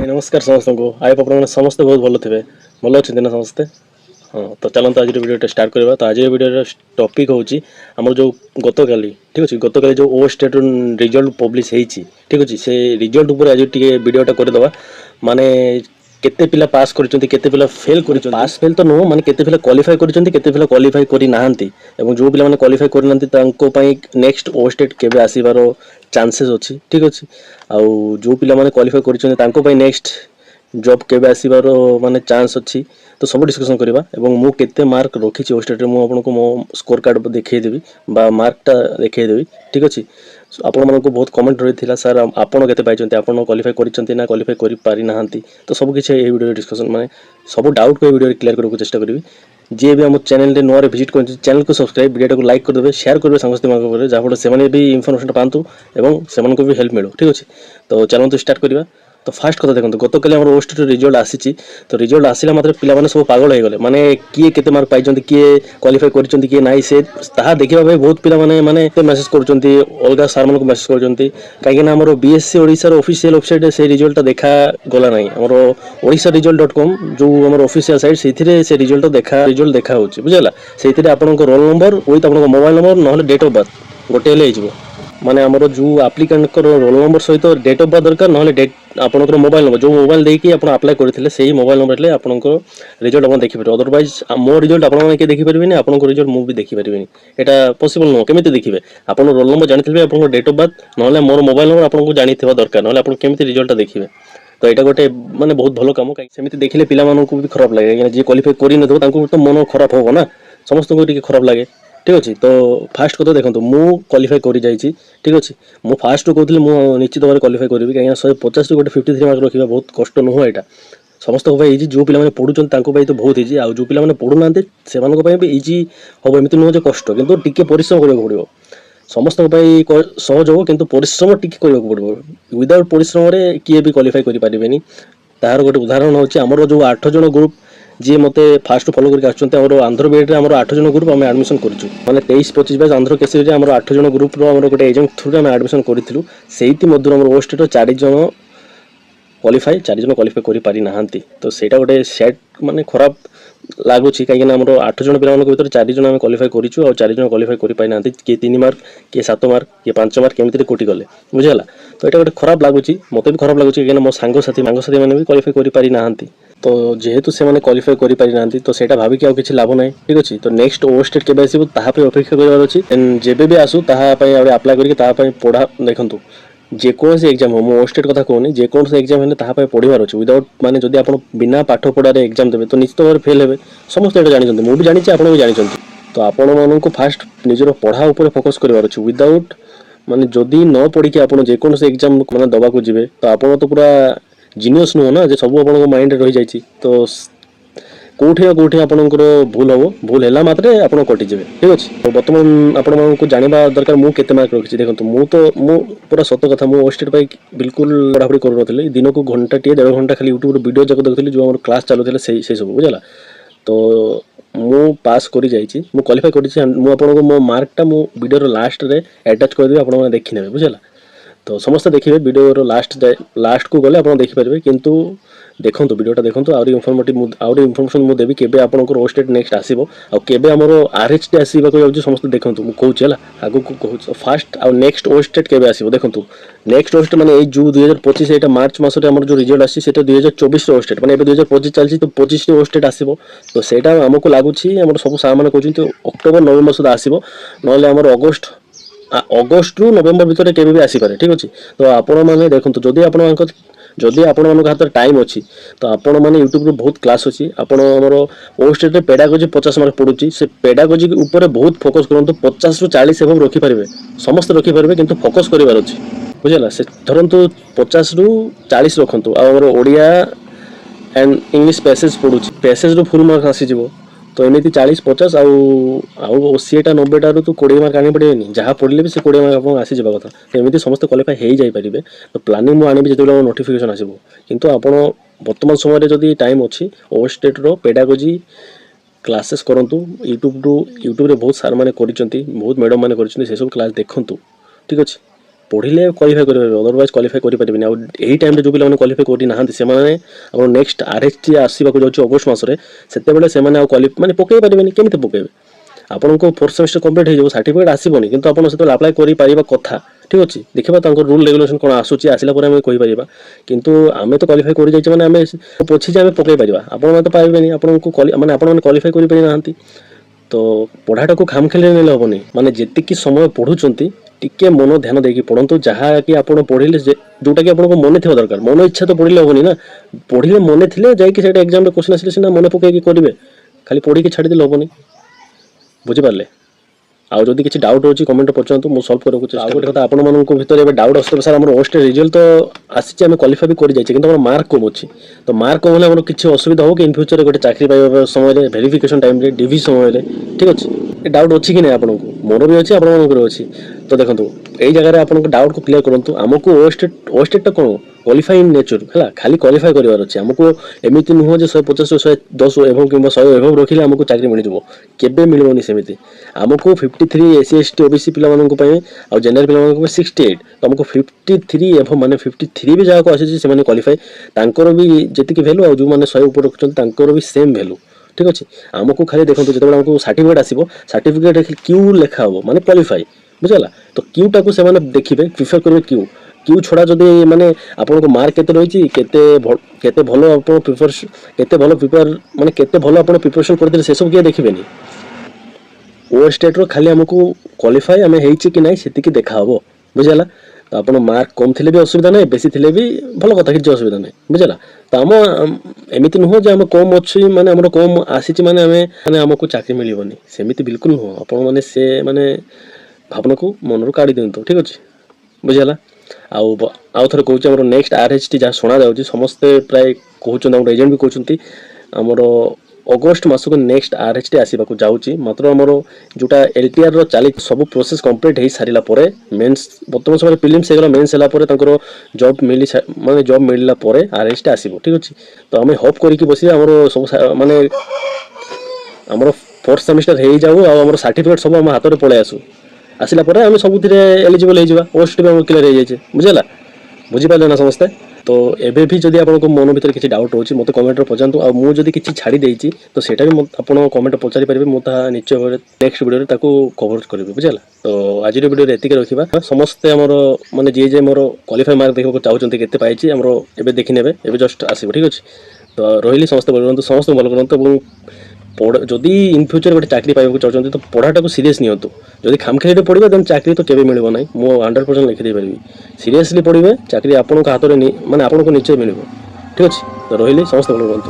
नमस्कार समस्त को आई आप समस्ते बहुत भल थे भल अच्छे ना समस्ते। हाँ तो चलते आज वीडियो स्टार्ट करवा। तो आज वीडियो टॉपिक हूँ आम जो गत काली ठीक अच्छे गत काली जो ओ स्टेट रिजल्ट पब्लिश होती ठीक अच्छे से रिजल्ट उपर आज टे वीडियोटा करदे माने केते पिला पास करछन्ती केते पिला फेल करछन्ती पास फेल तो नो माने केते पिला क्वालिफाई करछन्ती केते पिला क्वालिफाई करि नाहंती एवं जो पिला माने क्वालिफाई करि नाहंती तांको पई नेक्स्ट ओ स्टेट केबे आसीबारो चांसेस अछि ठीक अछि। आ जो पिला माने क्वालिफाई करछन्ती तांको पई नेक्स्ट जॉब केबे आसीबारो माने चांस अछि। तो सब डिस्कशन करबा एवं मु केते मार्क रखिछि ओ स्टेट रे मु आपनको मो स्कोर कार्ड देखै देबी बा मार्कटा देखै देबी ठीक अछि। आपण मानको बहुत कमेंट रही सर आपण केते पाइछन्ती आपण क्वालिफाई करछन्ती ना क्वालिफाई करि पारि नाहंती। तो सब किसी ये वीडियो डिस्कशन माने सब डाउट को वीडियो क्लियर करने को चेष्टा करी। जी भी हम चैनल रे नोरे विजिट कर चैनल को सब्सक्राइब वीडियो को लाइक कर देबे शेयर करबे समस्त मानको जहाँ से भी इनफॉरमेशन पातु एवं से भी हेल्प मिलो ठीक अच्छे। तो चलते स्टार्ट करवा। तो फास्ट कथा देखो गत काली आम ओस्ट रिजल्ट आसी तो रिजल्ट आसला मात्र पे सब पागल हो गले माने किए केते मार्क पाई किए क्वालिफाई करछन्ती किए नाई से ताहा देखिबा भाई बहुत पिला माने माने मेसेज करछन्ती अलगा सार मानको मेसेज करछन्ती काहे ना हमर बीएससी ओडिसा रो ऑफिशियल वेबसाइट से रिजल्ट देखा गला नाही हमर odisharesult.com जो हमर ऑफिशियल साइट सेथिरे से रिजल्ट देखा होची बुझला सेथिरे आपनको रोल नंबर विथ आपनको मोबाइल नंबर नहले डेट ऑफ बर्थ गोटे ले हिजबो माने हमर जो एप्लिकेंट को रोल नंबर सहित डेट ऑफ बर्थ दरकार नहले डेट आपनकर मोबाइल नंबर जो मोबाइल देकी आपण अप्लाई करथिले सेही मोबाइल नंबर ले आपनको रिजल्ट आपण देखि परबे। अदरवाइज मो रिजल्ट आपण माने के देखि परबेनी आपनको रिजल्ट मु भी देखि परबेनी एटा पॉसिबल नो केमिति देखिबे आपण रोल नंबर जानिथिबे आपण डेट ऑफ बर्थ नहले मोर मोबाइल नंबर आपनको जानिथिबा दरकार नहले आपण केमिति रिजल्ट देखिबे। तो यहाँ गोटे माने बहुत भल कम कहीं सेमती देखिले पिला मानकु भी खराब लगे जी क्वालिफाई करि नथो तांकु तो मन खराब होबो ना समस्त को टिके खराब लगे ठीक अच्छे। तो फास्ट कथा देखो मु क्वालिफाई करि जाइछि ठीक अच्छे मु फास्ट कहूँ मु निश्चित भाव क्वालिफाई करी कहीं 150 गोटे 53 मार्क रखा बहुत कष्ट नुह यहाँ समस्त इजी जो पिला पढ़ुं तो बहुत इजी आ जो पिला पढ़ुना से इजी हम एमती नुह कष्ट कितु टिके परिश्रम करने पड़ो समस्त सहज हो किंतु परिश्रम टिके करने पड़ो विदाउट परिश्रम किए भी क्वालिफाई करें तार गोटे उदाहरण होची आमर जो 8 जन ग्रुप जी मते फास्ट फॉलो करके आछन्ते हमर आंध्र बेड रे हमर 8 जन ग्रुप हम एडमिशन करछु माने 23-25 बैच आंध्र केसरी रे हमर 8 जन ग्रुप रो हमर गोटे एजेंट थ्रू हम एडमिशन करिथिलु सेहिति मध्य हमर ओ स्टेट 4 जन क्वालिफाई करि पारि नाहंती। तो सेटा गोटे सेट माने खराब लागुची कहीं आमर 8 जन पिला भर 4 जन आम क्वालिफाई करूँ और 4 जन क्वालिफाई करि पाइ नाहंती किए 3 मार्क किए 7 मार्क किए 5 मार्क केमिति कोटि गले बुझला। तो ये गोटे खराब लगुच मत भी खराब लगुच कहीं मो सांगसाथी मैंने भी क्वालिफाई करि पारि नाहंती। तो जेहेतु से मैंने क्वालिफाई करि पारि नाहंती तो सेटा भाभी कि किछि लाभ नाही ठीक अछि। तो नेक्स्ट ओ स्टेट केबे आसीबो ताहा पे अपेक्षा करबार अछि जेबे भी आसु ताहा पे अप्लाई करके ताहा पे पढ़ा देखंतु जेकोसी एग्जाम हो मो स्टेट कथा कहूनी जेकोसी एग्जाम हेले ताहा पे पढ़िबार अछि विदाउट माने जदि आपण बिना पाठ पढ़ारे एग्जाम देबे तो निश्चित भाव फेल हेबे समस्त एटा जानिछन्ती मु भी जानिछि आपण भी जानिछन्ती। तो आपण माननकु फास्ट निजर पढ़ा ऊपर फोकस करबार अछि विदाउट माने जदि न पढ़ी के आपण जेकोसी एग्जाम माने दबा को जिवे तो आपण तो पूरा जीनियस नुह ना जे सब आपण माइंड रे रहि जाइछि। तो कोठी आपनकर भूल हम भूल है मात्रे आप कटि जाए ठीक अच्छे। तो बर्तमान आपको जानवा दरकार मु केते मार्क रखी देखो मु पूरा सत कथा मु स्टेट बिल्कुल पढ़ापढ़ी करूँ दिन को घंटा 1.5 घंटा खाली यूट्यूब वीडियो जाक देखुली जो आम क्लास चलुला से सब बुझला। तो मु पास करि जाइछि मु क्वालिफाई करिछि मु आपनको मो मार्कटा मु वीडियो लास्ट रे अटैच कर देबे आपण देखि नेबे बुझला। तो समस्त देखिए वीडियो लास्ट को गले आप देखिपारे किंतु देखो वीडियोटा देखो आउरी इनफॉरमेशन मु देबी केबे आपनकर ओ स्टेट नेक्स्ट आसीबो आ केबे हमर आरएचटी आसीबा को जाउची समस्त देखंतु मु कहूची हला आगु को कहूची फास्ट आ नेक्स्ट ओ स्टेट केबे आसीबो देखंतु नेक्स्ट ओ स्टेट माने ए जू 2025 एटा मार्च मास रे हमर जो रिजल्ट आसी सेटा 2024 रे ओ स्टेट माने एबे 2025 चलची तो 25 रे ओ स्टेट आसीबो। तो सेटा हमको लागुची हमर सब सार माने कहउची तो अक्टोबर नवंबर सुदा आसीबो नले हमर अगस्त रु नवेम्बर भितर केबे भी आसी पारे ठीक अछि। तो आपण माने देखंतु जदि आपण हाथ टाइम अच्छी तो आपण मैंने यूट्यूब रे बहुत क्लास अच्छी आपण हमर ओ स्टेट रे पेडागोजी 50 मार्क पड़ुची से पेडागोजी ऊपर बहुत फोकस करंतु 50 रु 40 एवं रखि पारिबे समस्त रखि पारिबे किंतु फोकस करिवार अछि बुझला। से धरंतु 50 रु 40 रखंतु आ हमर ओडिया एंड इंग्लिश पैसेज पड़ुची पैसेज रु फुल मार्क आसी जिवो तो एमती 40-50 आउ सीएटा 90 टारू तो 20 मार्क आनी पड़ेनि जहाँ पढ़ले भी से 20 मार्क आपको आसी जावा कथा तो एमती समस्त क्वालिफाई हो जाई परिबे। तो प्लानिंग मु आनिबि जेतेबेला नोटिफिकेशन आसीबो किंतु आपण वर्तमान समय रे जदि टाइम अच्छी ओ स्टेट रो पेडागोजी क्लासेस करंतु यूट्यूब रे बहुत सार माने करिसंती बहुत मैडम माने करिसंती से सब क्लास देखंतु ठीक अछि। ପଢ଼ିଲେ କ୍ୱାଲିଫାଏ କରିପାରିବେ, ଅଦରୱାଇଜ୍ କ୍ୱାଲିଫାଏ କରିପାରିବେନି। ଆଉ ଏଇ ଟାଇମ୍ରେ ଯେଉଁ ପିଲାମାନେ କ୍ୱାଲିଫାଏ କରିନାହାନ୍ତି ସେମାନେ ଆମର ନେକ୍ସଟ RHT ଆସିବାକୁ ଯାଉଛି ଅଗଷ୍ଟ ମାସରେ, ସେତେବେଳେ ସେମାନେ ଆଉ ମାନେ ପକାଇ ପାରିବେନି। କେମିତି ପକାଇବେ? ଆପଣଙ୍କୁ 4th ସେମିଷ୍ଟର କମ୍ପ୍ଲିଟ୍ ହେଇଯିବ, ସାର୍ଟିଫିକେଟ୍ ଆସିବନି, କିନ୍ତୁ ଆପଣ ସେତେବେଳେ ଆପ୍ଲାଏ କରିପାରିବା କଥା। ଠିକ୍ ଅଛି, ଦେଖିବା ତାଙ୍କର ରୁଲ୍ ରେଗୁଲେସନ୍ କ'ଣ ଆସୁଛି, ଆସିଲା ପରେ ଆମେ କହିପାରିବା। କିନ୍ତୁ ଆମେ ତ କ୍ୱାଲିଫାଏ କରିଯାଇଛେ ମାନେ ଆମେ ପଛିି ଯେ ଆମେ ପକାଇ ପାରିବା, ଆପଣମାନେ ତ ପାଇବେନି, ଆପଣଙ୍କୁ ମାନେ ଆପଣମାନେ କ୍ୱାଲିଫାଏ କରିପାରିନାହାନ୍ତି। ତ ପଢ଼ାଟାକୁ ଖାମଖିଆଲି ନେଲେ ହେବନି। ମାନେ ଯେତିକି ସମୟ ପଢ଼ୁଛନ୍ତି ଟିକେ ମନ ଧ୍ୟାନ ଦେଇକି ପଢ଼ନ୍ତୁ। ଯାହାକି ଆପଣ ପଢ଼ିଲେ ଯେଉଁଟାକି ଆପଣଙ୍କୁ ମନେ ଥିବା ଦରକାର। ମନ ଇଚ୍ଛା ତ ପଢ଼ିଲେ ହେବନି ନା, ପଢ଼ିଲେ ମନେ ଥିଲେ ଯାଇକି ସେଇଟା ଏକ୍ଜାମ୍ରେ କ୍ୱେଶ୍ଚନ୍ ଆସିଲେ ସିନା ମନେ ପକାଇକି କରିବେ, ଖାଲି ପଢ଼ିକି ଛାଡ଼ିଦେଲେ ହେବନି। ବୁଝିପାରିଲେ? ଆଉ ଯଦି କିଛି ଡାଉଟ୍ ଅଛି କମେଣ୍ଟ ପଚାରନ୍ତୁ, ମୁଁ ସଲ୍ଭ କରିବାକୁ ଚେଷ୍ଟା। ଆଉ ଗୋଟେ କଥା, ଆପଣମାନଙ୍କ ଭିତରେ ଏବେ ଡାଉଟ୍ ଆସୁଥିବ, ସାର୍ ଆମର OST ରେଜଲ୍ଟ ତ ଆସିଛି, ଆମେ କ୍ୱାଲିଫାଇ ବି କରିଯାଇଛେ, କିନ୍ତୁ ଆମର ମାର୍କ କମ୍ ଅଛି। ତ ମାର୍କ କମ୍ ହେଲେ ଆମର କିଛି ଅସୁବିଧା ହେବ କି ଇନ୍ ଫ୍ୟୁଚରରେ ଗୋଟେ ଚାକିରି ପାଇବା ସମୟରେ, ଭେରିଫିକେସନ୍ ଟାଇମ୍ରେ, ଡିଭି ସମୟରେ? ଠିକ୍ ଅଛି, ଏ ଡାଉଟ୍ ଅଛି କି ନାହିଁ ଆପଣଙ୍କୁ? ମୋର ବି ଅଛି, ଆପଣମାନଙ୍କର ଅଛି। ତ ଦେଖନ୍ତୁ, ଏଇ ଜାଗାରେ ଆପଣଙ୍କ ଡାଉଟ୍କୁ କ୍ଲିୟର କରନ୍ତୁ। ଆମକୁ OSTଟା କ'ଣ କ୍ୱାଲିଫାଇ ଇନ୍ ନେଚର, ହେଲା, ଖାଲି କ୍ୱାଲିଫାଇ କରିବାର ଅଛି। ଆମକୁ ଏମିତି ନୁହଁ ଯେ 150 110 ଏଭବ କିମ୍ବା 100 ଏଭବ ରଖିଲେ ଆମକୁ ଚାକିରି ମିଳିଯିବ, କେବେ ମିଳିବନି ସେମିତି। ଆମକୁ 53 SC ST OBC ପିଲାମାନଙ୍କ ପାଇଁ ଆଉ ଜେନେରାଲ ପିଲାମାନଙ୍କ ପାଇଁ 68, ତ ଆମକୁ 53 ଏଭବ ମାନେ 53 ବି ଯାହାକୁ ଆସିଛି ସେମାନେ କ୍ୱାଲିଫାଇ, ତାଙ୍କର ବି ଯେତିକି ଭ୍ୟାଲୁ, ଆଉ ଯେଉଁମାନେ 100 ଉପରେ ରଖୁଛନ୍ତି ତାଙ୍କର ବି ସେମ୍ ଭ୍ୟାଲୁ। ଠିକ୍ ଅଛି, ଆମକୁ ଖାଲି ଦେଖନ୍ତୁ, ଯେତେବେଳେ ଆମକୁ ସାର୍ଟିଫିକେଟ୍ ଆସିବ, ସାର୍ଟିଫିକେଟ୍ କ୍ୟୁ ଲେଖା ହେବ ମାନେ କ୍ୱାଲିଫାଇ, ବୁଝିଗଲା? ତ କ୍ୟୁଟାକୁ ସେମାନେ ଦେଖିବେ, ପ୍ରିଫର କରିବେ କ୍ୟୁ ଛଡ଼ା ଯଦି ମାନେ ଆପଣଙ୍କ ମାର୍କ କେତେ ରହିଛି, କେତେ ଭଲ ଆପଣ କେତେ ଭଲ ଆପଣ ପ୍ରିପାରେସନ୍ କରିଥିଲେ, ସେସବୁ କିଏ ଦେଖିବେନି। OSTର ଖାଲି ଆମକୁ କ୍ୱାଲିଫାଇ ଆମେ ହେଇଛି କି ନାହିଁ ସେତିକି ଦେଖାହେବ, ବୁଝିଗଲା? ତ ଆପଣ ମାର୍କ କମ୍ ଥିଲେ ବି ଅସୁବିଧା ନାହିଁ, ବେଶୀ ଥିଲେ ବି ଭଲ କଥା, କିଛି ଅସୁବିଧା ନାହିଁ, ବୁଝିଲା? ତ ଏମିତି ନୁହଁ ଯେ ଆମେ କମ୍ ଅଛି ମାନେ ଆମର କମ୍ ଆସିଛି ମାନେ ଆମକୁ ଚାକିରି ମିଳିବନି, ସେମିତି ବିଲକୁଲ ନୁହଁ। ଆପଣମାନେ ସେ ଭାବନାକୁ ମନରୁ କାଢ଼ି ଦିଅନ୍ତୁ। ଠିକ୍ ଅଛି, ବୁଝିଗଲା? ଆଉ ଥରେ କହୁଛି, ଆମର ନେକ୍ସଟ RHT ଯାହା ଶୁଣାଯାଉଛି, ସମସ୍ତେ ପ୍ରାୟ କହୁଛନ୍ତି, ଆମର ଏଜେଣ୍ଟ ବି କହୁଛନ୍ତି ଆମର ଅଗଷ୍ଟ ମାସକୁ ନେକ୍ସଟ RHT ଆସିବାକୁ ଯାଉଛି। ମାତ୍ର ଆମର ଯେଉଁଟା LTRର ଚାଲିଛି ସବୁ ପ୍ରୋସେସ୍ କମ୍ପ୍ଲିଟ୍ ହେଇସାରିଲା ପରେ, ମେନ୍ସ ବର୍ତ୍ତମାନ ସମୟରେ ପ୍ରିଲିମ୍ସ ହେଇଗଲା, ମେନ୍ସ ହେଲା ପରେ ତାଙ୍କର ଜବ୍ ମିଳିଲା ପରେ RHT ଆସିବ। ଠିକ୍ ଅଛି, ତ ଆମେ ହୋପ୍ କରିକି ବସିବା ଆମର ସବୁ ଆମର 4th ସେମିଷ୍ଟର ହେଇଯାଉ, ଆଉ ଆମର ସାର୍ଟିଫିକେଟ୍ ସବୁ ଆମ ହାତରେ ପଳେଇ ଆସିଲା ପରେ ଆମେ ସବୁଥିରେ ଏଲିଜିବଲ୍ ହେଇଯିବା। OST ବି ଆମର କ୍ଲିୟର ହେଇଯାଇଛି, ବୁଝିଗଲା? ବୁଝିପାରିଲେ ନା ସମସ୍ତେ? ତ ଏବେ ବି ଯଦି ଆପଣଙ୍କ ମନ ଭିତରେ କିଛି ଡାଉଟ୍ ରହୁଛି ମୋତେ କମେଣ୍ଟରେ ପଚାରନ୍ତୁ। ଆଉ ମୁଁ ଯଦି କିଛି ଛାଡ଼ି ଦେଇଛି ତ ସେଇଟା ବି ଆପଣ କମେଣ୍ଟରେ ପଚାରି ପାରିବେ, ମୁଁ ତାହା ନିଶ୍ଚୟ ଭାବରେ ନେକ୍ସଟ ଭିଡ଼ିଓରେ ତାକୁ କଭର କରିବି, ବୁଝିଗଲା? ତ ଆଜିର ଭିଡ଼ିଓରେ ଏତିକି ରଖିବା। ସମସ୍ତେ ଆମର ଯିଏ ମୋର କ୍ୱାଲିଫାଇ ମାର୍କ ଦେଖିବାକୁ ଚାହୁଁଛନ୍ତି କେତେ ପାଇଛି, ଆମର ଏବେ ଦେଖିନେବେ, ଏବେ ଜଷ୍ଟ ଆସିବ। ଠିକ୍ ଅଛି, ତ ରହିଲି, ସମସ୍ତେ ଭଲ କରନ୍ତୁ, ସମସ୍ତଙ୍କୁ ଭଲ କରନ୍ତୁ। ଏବଂ ଯଦି ଇନ୍ ଫ୍ୟୁଚର ଗୋଟେ ଚାକିରି ପାଇବାକୁ ଚାହୁଁଛନ୍ତି ତ ପଢ଼ାଟାକୁ ସିରିୟସ୍ ନିଅନ୍ତୁ। ଯଦି ଖାମଖିଆଲିରେ ପଢ଼ିବେ ଦେନ୍ ଚାକିରି ତ କେବେ ମିଳିବ ନାହିଁ, ମୁଁ 100% ଲେଖିଦେଇପାରିବି। ସିରିୟସଲି ପଢ଼ିବେ, ଚାକିରି ଆପଣଙ୍କ ହାତରେ ଆପଣଙ୍କୁ ନିଶ୍ଚୟ ମିଳିବ। ଠିକ୍ ଅଛି, ତ ରହିଲି, ସମସ୍ତେ ଭଲ କରନ୍ତୁ।